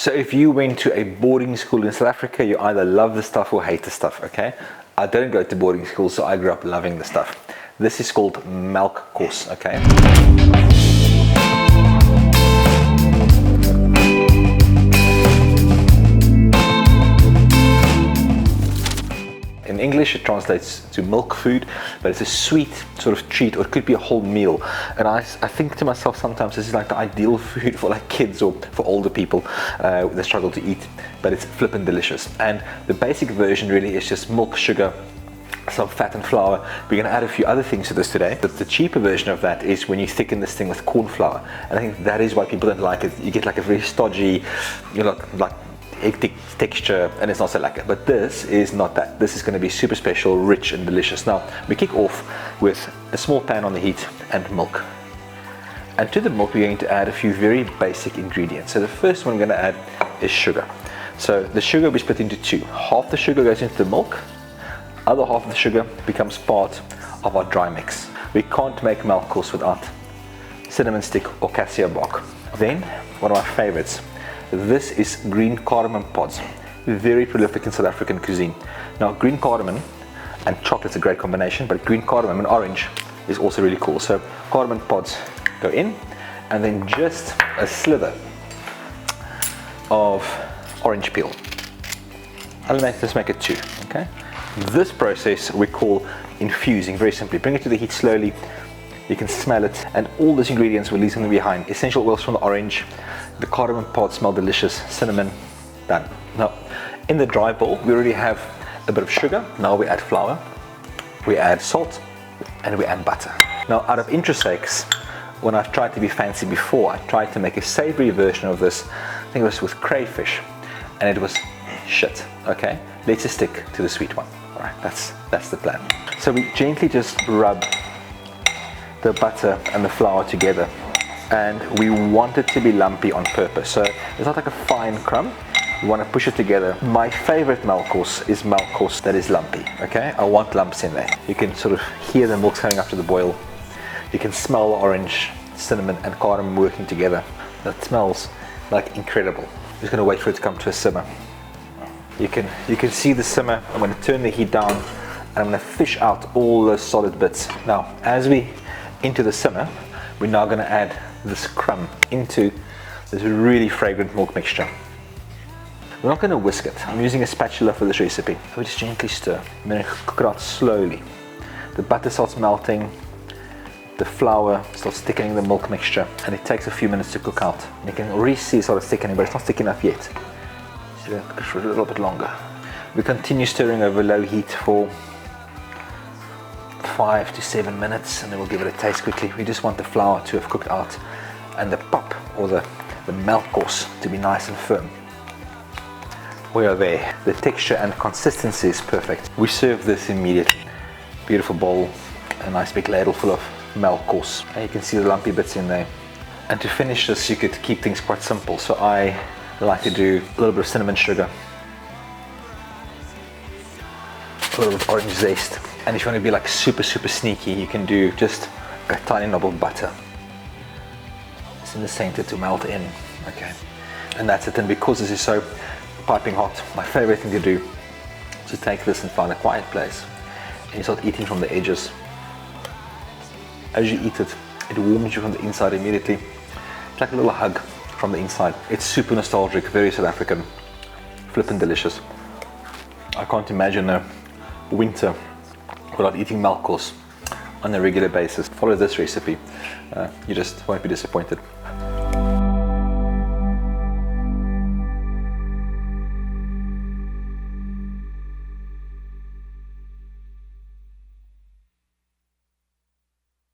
So if you went to a boarding school in South Africa, you either love the stuff or hate the stuff, okay? I don't go to boarding school, so I grew up loving the stuff. This is called Melk Kos, okay? In English it translates to milk food, but it's a sweet sort of treat, or it could be a whole meal. And I think to myself sometimes this is like the ideal food for like kids or for older people that struggle to eat, but it's flippin' delicious. And the basic version really is just milk, sugar, some fat and flour. We're going to add a few other things to this today. But the cheaper version of that is when you thicken this thing with corn flour. And I think that is why people don't like it. You get like a very stodgy, you know, like egg texture, and it's not so lekker. But this is not that. This is going to be super special, rich and delicious. Now we kick off with a small pan on the heat and milk. And to the milk we're going to add a few very basic ingredients. So the first one we're going to add is sugar. So the sugar will be split into two. Half the sugar goes into the milk, other half of the sugar becomes part of our dry mix. We can't make Melk Kos without cinnamon stick or cassia bark. Then one of my favorites. This is green cardamom pods, very prolific in South African cuisine. Now green cardamom and chocolate's a great combination, but green cardamom and orange is also really cool. So cardamom pods go in, and then just a slither of orange peel. Let's make it two, okay? This process we call infusing, very simply. Bring it to the heat slowly, you can smell it, and all those ingredients will leave something behind. Essential oils from the orange, the cardamom pods smell delicious, cinnamon, done. Now, in the dry bowl, we already have a bit of sugar. Now we add flour, we add salt, and we add butter. Now, out of interest sakes, when I've tried to be fancy before, I tried to make a savory version of this. I think it was with crayfish, and it was shit, okay? Let's just stick to the sweet one. All right, that's the plan. So we gently just rub the butter and the flour together, and we want it to be lumpy on purpose. So it's not like a fine crumb. You want to push it together. My favorite Melk Kos is Melk Kos that is lumpy, okay? I want lumps in there. You can sort of hear the milk coming up to the boil. You can smell the orange, cinnamon and cardamom working together. That smells like incredible. I'm just going to wait for it to come to a simmer. You can see the simmer. I'm going to turn the heat down, and I'm going to fish out all those solid bits. Now, as we into the simmer, we're now going to add this crumb into this really fragrant milk mixture. We're not going to whisk it. I'm using a spatula for this recipe. So we just gently stir. I'm going to cook it out slowly. The butter starts melting, the flour starts thickening the milk mixture, and it takes a few minutes to cook out. And you can already see it sort of thickening, but it's not thick enough yet. So we're going to cook it for a little bit longer. We continue stirring over low heat for 5 to 7 minutes, and then we'll give it a taste quickly. We just want the flour to have cooked out and the pop, or the Melk Kos, to be nice and firm. We are there. The texture and consistency is perfect. We serve this immediately. Beautiful bowl, a nice big ladle full of Melk Kos. And you can see the lumpy bits in there. And to finish this, you could keep things quite simple. So I like to do a little bit of cinnamon sugar, a little bit of orange zest. And if you want to be like super sneaky, you can do just a tiny knob of butter. It's in the center to melt in, okay? And that's it. And because this is so piping hot, my favorite thing to do is to take this and find a quiet place, and you start eating from the edges. As you eat it, it warms you from the inside immediately. It's like a little hug from the inside. It's super nostalgic, very South African, flippin' delicious. I can't imagine a winter without eating Melk Kos on a regular basis. Follow this recipe, you just won't be disappointed.